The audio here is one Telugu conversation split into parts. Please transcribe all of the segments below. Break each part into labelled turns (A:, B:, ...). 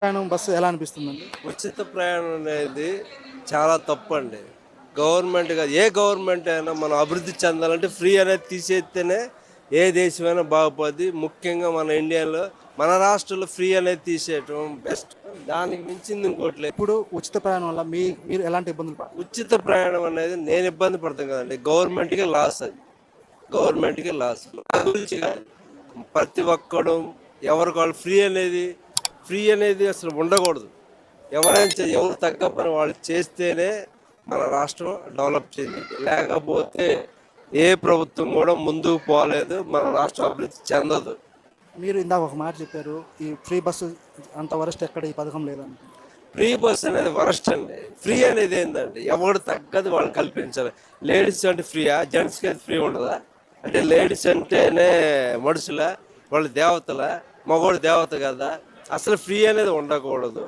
A: ప్రయాణం బస్సు ఎలా అనిపిస్తుందండి?
B: ఉచిత ప్రయాణం అనేది చాలా తప్పండి. ఏ గవర్నమెంట్ అయినా మనం అభివృద్ధి చెందాలంటే ఫ్రీ అనేది తీసేస్తేనే ఏ దేశమైనా బాగుపడుద్ది. ముఖ్యంగా మన ఇండియాలో, మన రాష్ట్రంలో ఫ్రీ అనేది తీసేయటం బెస్ట్. దానికి మించింది ఇంకోటి లేదు.
A: ఇప్పుడు ఉచిత ప్రయాణం వల్ల మీరు ఎలాంటి ఇబ్బందులు పడుతున్నారు?
B: ఉచిత ప్రయాణం అనేది నేను ఇబ్బంది పడతాను కదండి, గవర్నమెంట్‌కి లాస్ అది. గవర్నమెంట్‌కి లాస్. నా గురించి కాదు. ప్రతి ఒక్కడు ఎవరికి వాళ్ళు ఫ్రీ అనేది అసలు ఉండకూడదు. ఎవరు తగ్గ పని వాళ్ళు చేస్తేనే మన రాష్ట్రం డెవలప్ చెందింది. లేకపోతే ఏ ప్రభుత్వం కూడా ముందుకు పోలేదు, మన రాష్ట్రం అభివృద్ధి చెందదు.
A: మీరు ఇందాక ఒక మాట చెప్పారు. ఈ ఫ్రీ బస్సు అంత వరస్ట్ ఎక్కడ ఈ పథకం లేదని.
B: ఫ్రీ బస్ అనేది వరస్ట్ అండి. ఫ్రీ అనేది ఏంటంటే ఎవరు తగ్గది వాళ్ళు కల్పించాలి. లేడీస్ అంటే ఫ్రీయా, జెంట్స్కి అయితే ఫ్రీ ఉండదా? అంటే లేడీస్ అంటేనే మనుషుల, వాళ్ళు దేవతల, మగవాడు దేవత కదా. అసలు ఫ్రీ అనేది ఉండకూడదు.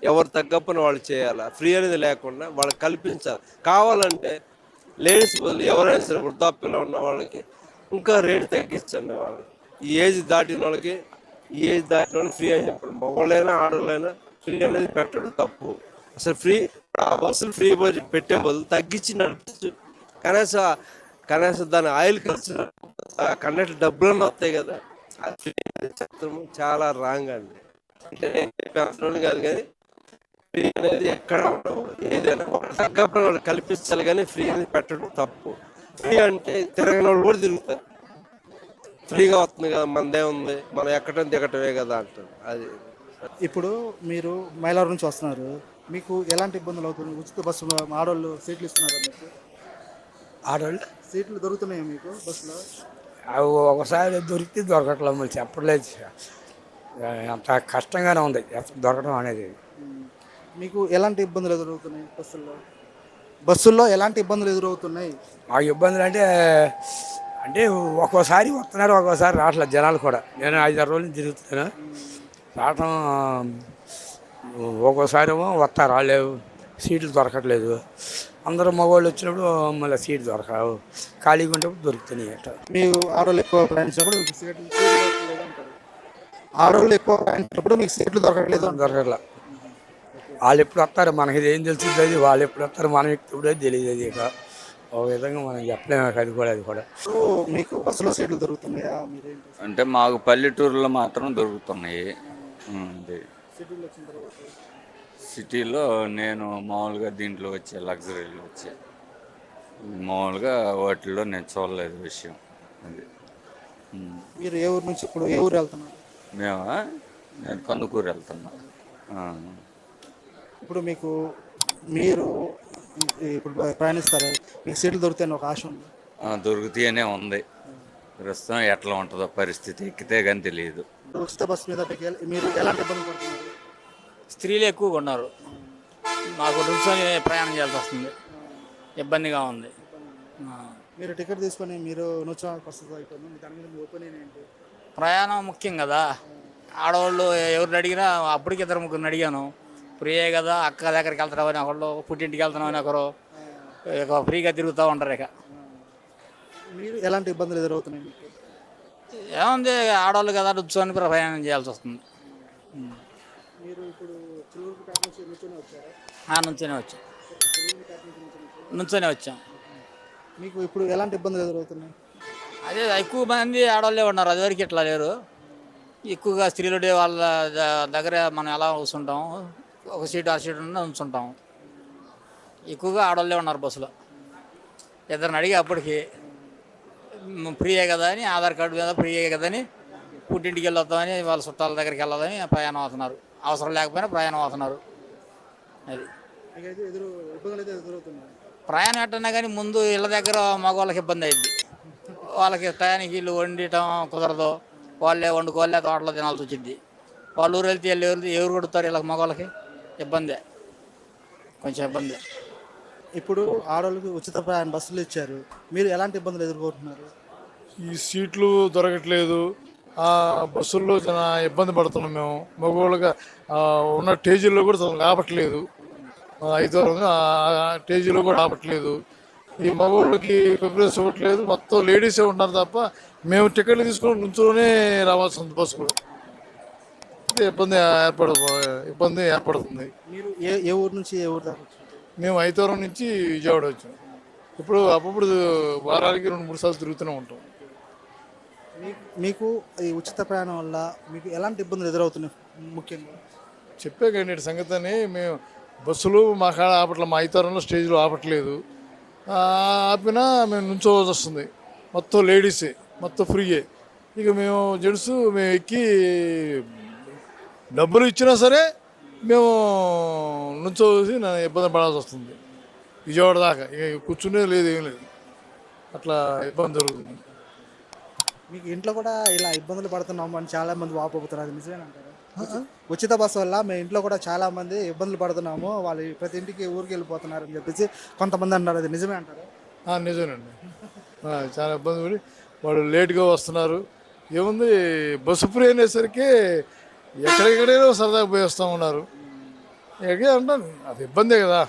B: ఎవరు తగ్గప్పని వాళ్ళు చేయాలి. ఫ్రీ అనేది లేకుండా వాళ్ళకి కల్పించాలి. కావాలంటే లేడీస్ బదులు ఎవరైనా సరే వృద్ధాప్యంలో ఉన్న వాళ్ళకి ఇంకా రేటు తగ్గించండి. వాళ్ళకి ఈ ఏజ్ దాటిన వాళ్ళకి ఫ్రీ అని చెప్పండి. మగవాళ్ళైనా ఆడవాళ్ళైనా ఫ్రీ అనేది పెట్టడం తప్పు. అసలు ఆ బస్సులు ఫ్రీ పెట్టే బదులు తగ్గించి నడిపించు. కనీసం కనీసం దాని ఆయిల్ ఖర్చు, కండక్టర్ డబ్బులన్నీ వస్తాయి కదా. అది ఫ్రీ అనేది చెప్పడం చాలా రాంగ్ అండి. అంటే నేను చెప్పేస్తున్నాను కాదు, కానీ ఫ్రీ అనేది ఎక్కడ ఉండవు. ఏదైనా తగ్గప్పుడు వాళ్ళు కల్పించాలి, కానీ ఫ్రీ అనేది పెట్టడం తప్పు. ఫ్రీ అంటే తిరగని వాళ్ళు కూడా తిరుగుతారు. ఫ్రీగా వస్తుంది కదా, మనదే ఉంది, మనం ఎక్కడం దిగటమే కదా అంటారు. అది
A: ఇప్పుడు మీరు మైలారం నుంచి వస్తున్నారు. మీకు ఎలాంటి ఇబ్బందులు అవుతున్నాయి? ఉచిత బస్సు ఆడవాళ్ళు సీట్లు ఇస్తున్నారా మీకు?
C: ఆడవాళ్ళు
A: సీట్లు దొరుకుతున్నాయా మీకు బస్సులో?
C: అవి ఒకసారి దొరికితే దొరకట్లేదు, మళ్ళీ చెప్పలేదు. అంత కష్టంగానే ఉంది దొరకడం అనేది.
A: మీకు ఎలాంటి ఇబ్బందులు ఎదురవుతున్నాయి బస్సుల్లో ఎలాంటి ఇబ్బందులు ఎదురవుతున్నాయి?
C: మాకు ఇబ్బందులు అంటే అంటే ఒక్కోసారి వస్తున్నారు, ఒక్కోసారి రావట్లేదు జనాలు కూడా. నేను 5-6 రోజుల నుంచి తిరుగుతున్నాను. రావటం ఒక్కోసారి ఏమో వస్తారు, రాలేవు, సీట్లు దొరకట్లేదు. అందరూ మగవాళ్ళు వచ్చినప్పుడు మళ్ళీ సీట్ దొరకవు, ఖాళీగా ఉంటప్పుడు దొరుకుతున్నాయి అట్ట.
A: మీరు ఆడవాళ్ళు ఎక్కువ ప్రయాణించినప్పుడు మీకు సీట్లు దొరకట్లేదు అంటారు. ఆడవాళ్ళు ఎక్కువ ప్రయాణించినప్పుడు మీకు సీట్లు దొరకట్లేదు అంటారు.
C: దొరకట్లా. వాళ్ళు ఎప్పుడు వస్తారు మనకి ఏం తెలుస్తుంది, అది వాళ్ళు ఎప్పుడు వస్తారు మనం ఎప్పుడే తెలియదు. అది ఇక ఒక విధంగా మనం చెప్పలేము, అది కూడా.
A: సో మీకు బస్సులో సీట్లు దొరుకుతున్నాయా? మీరేం చేస్తారు?
D: అంటే మాకు పల్లెటూరులో మాత్రం దొరుకుతున్నాయి. అదే
A: సిటీలో వచ్చిన తర్వాత
D: సిటీలో నేను మామూలుగా దీంట్లో వచ్చే లగ్జరీలో వచ్చే మామూలుగా వాటిల్లో నేను చూడలేదు విషయం. అది
A: మీరు ఏ ఊరు నుంచి ఇప్పుడు ఏ ఊరు వెళ్తున్నారు?
D: మేమా, నేను కందుకూరు వెళ్తున్నా.
A: ఇప్పుడు మీరు ఇప్పుడు ప్రయాణిస్తారు, మీకు సీట్లు దొరుకుతాయని ఒక ఆశ ఉంది.
D: దొరుకుతాయనే ఉంది. ప్రస్తుతం ఎట్లా ఉంటుందో పరిస్థితి, ఎక్కితే కానీ తెలియదు.
A: ఉచిత బస్సు మీద మీరు ఎలాంటి ఇబ్బంది పడుతున్నారు?
E: స్త్రీలు ఎక్కువగా ఉన్నారు. మాకు నిల్చొని ప్రయాణం చేయాల్సి వస్తుంది, ఇబ్బందిగా ఉంది.
A: మీరు టికెట్ తీసుకొని మీరు నూర్చోడానికి వస్తుంది అయిపోయింది. దాని మీద మీ ఒపీనియన్ ఏంటి?
E: ప్రయాణం ముఖ్యం కదా. ఆడవాళ్ళు ఎవరిని అడిగినా, అప్పటికి 2-3 అడిగాను. ఫ్రీయే కదా, అక్క దగ్గరికి వెళ్తున్నామని ఒకళ్ళు, పుట్టింటికి వెళ్తున్నామని ఒకరు, ఇక ఫ్రీగా తిరుగుతూ ఉంటారు. ఇక
A: మీరు ఎలాంటి ఇబ్బందులు ఎదురవుతున్నాయి మీకు?
E: ఏముంది, ఆడవాళ్ళు కదా నిల్చొని ప్రయాణం చేయాల్సి వస్తుంది.
A: మీరు ఇప్పుడు చిలుకూరుపేట నుంచి నుంచొని వచ్చారా?
E: నుంచొనే వచ్చాం.
A: మీకు ఇప్పుడు ఎలాంటి ఇబ్బందులు ఎదురవుతున్నాయి?
E: అదే ఎక్కువ మంది ఆడవాళ్ళే ఉన్నారు, అదివరకు ఇట్లా లేరు. ఎక్కువగా స్త్రీలు వాళ్ళ దగ్గర మనం ఎలా కూర్చుంటాం, ఒక సీటు ఆ సీటు ఉంచుంటాం. ఎక్కువగా ఆడవాళ్ళే ఉన్నారు బస్సులో. ఇద్దరిని అడిగి అప్పటికి ఫ్రీయే కదా అని, ఆధార్ కార్డు మీద ఫ్రీయే కదని, పుట్టింటికి వెళ్ళొద్దామని, వాళ్ళ చుట్టాల దగ్గరికి వెళ్ళదని ప్రయాణం అవుతున్నారు. అవసరం లేకపోయినా ప్రయాణం అవుతున్నారు. అది
A: ఇబ్బందులు అయితే ఎదురవుతున్నాయి.
E: ప్రయాణం ఎట్టన్నా కానీ ముందు ఇళ్ళ దగ్గర మగవాళ్ళకి ఇబ్బంది అయింది. వాళ్ళకి టయానికి ఇల్లు వండటం కుదరదు, వాళ్ళే వండుకోవాలే, తోటలో తినాల్సి వచ్చింది. వాళ్ళ ఊరు వెళ్తే ఎవరు కొడుతారు ఇలా మగవాళ్ళకి? ఇబ్బందే, కొంచెం ఇబ్బంది.
A: ఇప్పుడు ఆడవాళ్ళకి ఉచిత ప్రయాణ బస్సులు ఇచ్చారు, మీరు ఎలాంటి ఇబ్బందులు ఎదుర్కొంటున్నారు?
F: ఈ సీట్లు దొరకట్లేదు, ఆ బస్సుల్లో చాలా ఇబ్బంది పడుతున్నాం మేము. మగవాళ్ళుగా ఉన్న స్టేజీల్లో కూడా ఆపట్లేదు, 5 స్టేజీలో కూడా ఆపట్లేదు. ఈ మగవాళ్ళకి ప్రిఫరెన్స్ ఇవ్వట్లేదు, మొత్తం లేడీసే ఉంటున్నారు తప్ప మేము టికెట్లు తీసుకొని నుంచోనే రావాల్సింది బస్సులో. అయితే ఇబ్బంది ఏర్పడుతుంది.
A: మీరు ఏ ఊరు నుంచి ఏ ఊరు దాకా వచ్చారు?
F: మేము ఐతవరం నుంచి విజయవాడ వచ్చాం. ఇప్పుడు అప్పుడు వారానికి 2-3 సార్లు తిరుగుతూనే ఉంటాం.
A: మీకు ఈ ఉచిత ప్రయాణం వల్ల మీకు ఎలాంటి ఇబ్బందులు ఎదురవుతున్నాయి ముఖ్యంగా?
F: చెప్పే కానీ సంగతి అని మేము బస్సులు మా కాడ ఆపట్ల, మా ఐతవరంలో స్టేజ్లో ఆపట్లేదు. ఆపినా మేము నుంచోవాల్సి వస్తుంది. మొత్తం లేడీసే, మొత్తం ఫ్రీయే. ఇక మేము జెంట్స్ మేము ఎక్కి డబ్బులు ఇచ్చినా సరే మేము నుంచోసి ఇబ్బంది పడాల్సి వస్తుంది. విజయవాడ దాకా ఇక కూర్చునే లేదు, ఏం లేదు, అట్లా ఇబ్బంది జరుగుతుంది.
A: మీకు ఇంట్లో కూడా ఇలా ఇబ్బందులు పడుతున్నాము అని చాలా మంది వాపోతున్నారు, అది నిజమేనంటారా? ఉచిత బస్సు వల్ల మేము ఇంట్లో కూడా చాలా మంది ఇబ్బందులు పడుతున్నాము, వాళ్ళు ప్రతి ఇంటికి ఊరికి వెళ్ళిపోతున్నారు అని చెప్పేసి కొంతమంది అన్నారు, అది నిజమే అంటారా?
F: నిజమేనండి. చాలా ఇబ్బంది పడి వాళ్ళు లేట్గా వస్తున్నారు. ఏముంది, బస్సు ఫ్రీ అనేసరికి ఎక్కడెక్కడైనా సరదాగా పోయి వస్తూ ఉన్నారు. ఎక్కడికే అంటాను, అది ఇబ్బందే కదా.